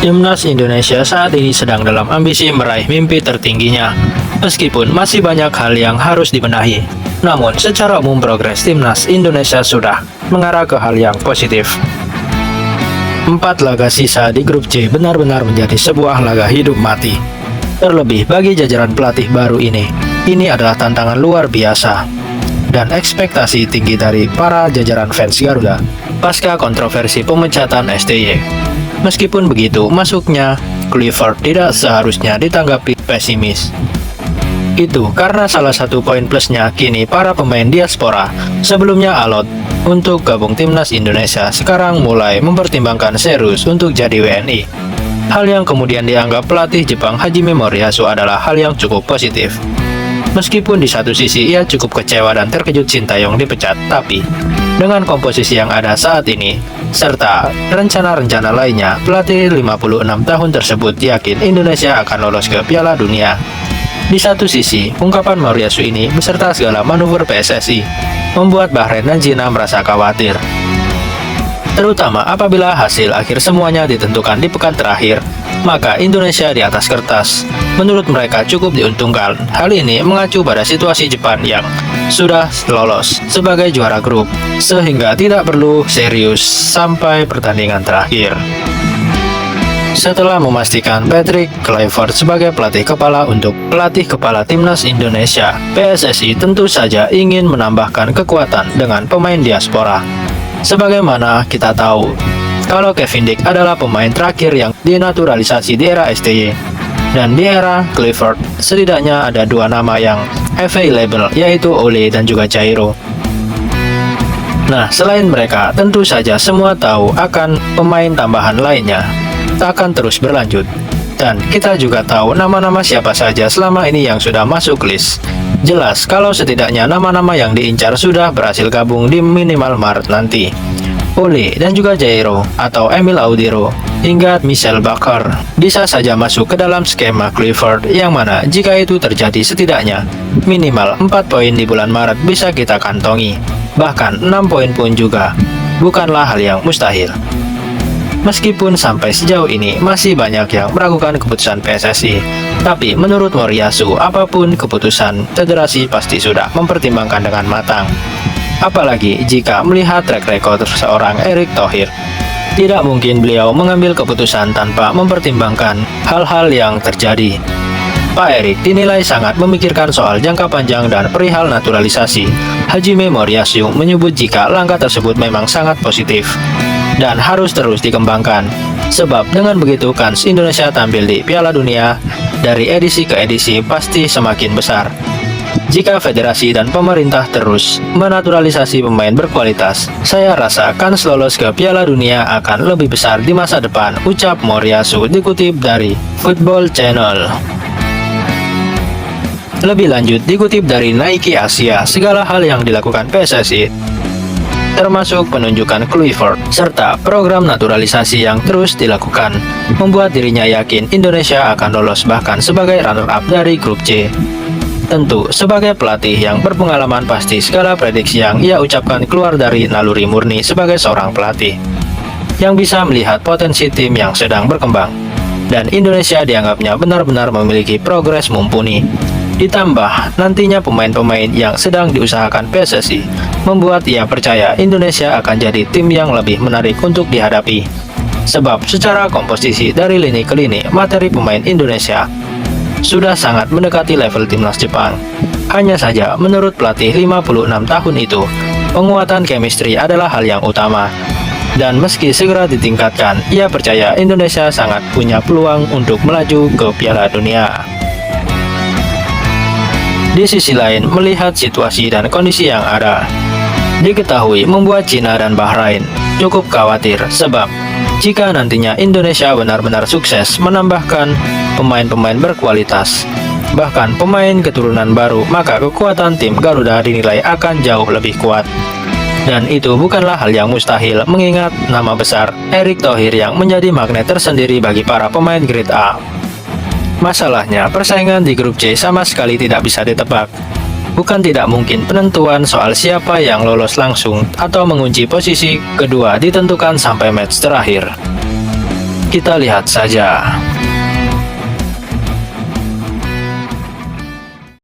Timnas Indonesia saat ini sedang dalam ambisi meraih mimpi tertingginya. Meskipun masih banyak hal yang harus dibenahi, namun secara umum progres Timnas Indonesia sudah mengarah ke hal yang positif. 4 laga sisa di grup C benar-benar menjadi sebuah laga hidup mati. Terlebih bagi jajaran pelatih baru ini adalah tantangan luar biasa. Dan ekspektasi tinggi dari para jajaran fans Garuda pasca kontroversi pemecatan STY. Meskipun begitu, masuknya Clifford tidak seharusnya ditanggapi pesimis. Itu karena salah satu poin plusnya kini para pemain diaspora sebelumnya alot untuk gabung Timnas Indonesia sekarang mulai mempertimbangkan serius untuk jadi WNI. Hal yang kemudian dianggap pelatih Jepang Hajime Moriyasu adalah hal yang cukup positif. Meskipun di satu sisi ia cukup kecewa dan terkejut Sintayong dipecat, tapi dengan komposisi yang ada saat ini, serta rencana-rencana lainnya, pelatih 56 tahun tersebut yakin Indonesia akan lolos ke Piala Dunia. Di satu sisi, ungkapan Moriyasu ini beserta segala manuver PSSI membuat Bahrain dan Cina merasa khawatir. Terutama apabila hasil akhir semuanya ditentukan di pekan terakhir, maka Indonesia di atas kertas menurut mereka cukup diuntungkan. Hal ini mengacu pada situasi Jepang yang sudah lolos sebagai juara grup, sehingga tidak perlu serius sampai pertandingan terakhir. Setelah memastikan Patrick Kluivert sebagai pelatih kepala Timnas Indonesia, PSSI tentu saja ingin menambahkan kekuatan dengan pemain diaspora. Sebagaimana kita tahu, kalau Kevin Dick adalah pemain terakhir yang dinaturalisasi di era STY, dan di era Kluivert setidaknya ada 2 nama yang available, yaitu Ole dan juga Jairo. Nah, selain mereka, tentu saja semua tahu akan pemain tambahan lainnya akan terus berlanjut. Dan kita juga tahu nama-nama siapa saja selama ini yang sudah masuk list. Jelas kalau setidaknya nama-nama yang diincar sudah berhasil gabung di minimal Maret nanti. Ole dan juga Jairo atau Emil Audero hingga Michel Bakker bisa saja masuk ke dalam skema Kluivert, yang mana jika itu terjadi setidaknya minimal 4 poin di bulan Maret bisa kita kantongi. Bahkan 6 poin pun juga bukanlah hal yang mustahil. Meskipun sampai sejauh ini masih banyak yang meragukan keputusan PSSI, tapi menurut Moriyasu, apapun keputusan, federasi pasti sudah mempertimbangkan dengan matang. Apalagi jika melihat track record seorang Erick Thohir, tidak mungkin beliau mengambil keputusan tanpa mempertimbangkan hal-hal yang terjadi. Pak Erick dinilai sangat memikirkan soal jangka panjang dan perihal naturalisasi. Hajime Moriyasu menyebut jika langkah tersebut memang sangat positif dan harus terus dikembangkan, sebab dengan begitu kans Indonesia tampil di Piala Dunia dari edisi ke edisi pasti semakin besar. Jika federasi dan pemerintah terus menaturalisasi pemain berkualitas, saya rasa kans lolos ke Piala Dunia akan lebih besar di masa depan, ucap Moriyasu dikutip dari Football Channel. Lebih lanjut dikutip dari Nike Asia, segala hal yang dilakukan PSSI termasuk penunjukan Kluivert serta program naturalisasi yang terus dilakukan membuat dirinya yakin Indonesia akan lolos bahkan sebagai runner-up dari grup C. Tentu sebagai pelatih yang berpengalaman pasti segala prediksi yang ia ucapkan keluar dari naluri murni sebagai seorang pelatih yang bisa melihat potensi tim yang sedang berkembang, dan Indonesia dianggapnya benar-benar memiliki progres mumpuni. Ditambah nantinya pemain-pemain yang sedang diusahakan PSSI membuat ia percaya Indonesia akan jadi tim yang lebih menarik untuk dihadapi. Sebab secara komposisi dari lini ke lini, materi pemain Indonesia sudah sangat mendekati level timnas Jepang. Hanya saja menurut pelatih 56 tahun itu, penguatan chemistry adalah hal yang utama. Dan meski segera ditingkatkan, ia percaya Indonesia sangat punya peluang untuk melaju ke Piala Dunia. Di sisi lain, melihat situasi dan kondisi yang ada, diketahui membuat Cina dan Bahrain cukup khawatir, sebab jika nantinya Indonesia benar-benar sukses menambahkan pemain-pemain berkualitas, bahkan pemain keturunan baru, maka kekuatan tim Garuda dinilai akan jauh lebih kuat. Dan itu bukanlah hal yang mustahil mengingat nama besar Erick Thohir yang menjadi magnet tersendiri bagi para pemain grade A. Masalahnya, persaingan di grup C sama sekali tidak bisa ditebak. Bukan tidak mungkin penentuan soal siapa yang lolos langsung atau mengunci posisi kedua ditentukan sampai match terakhir. Kita lihat saja.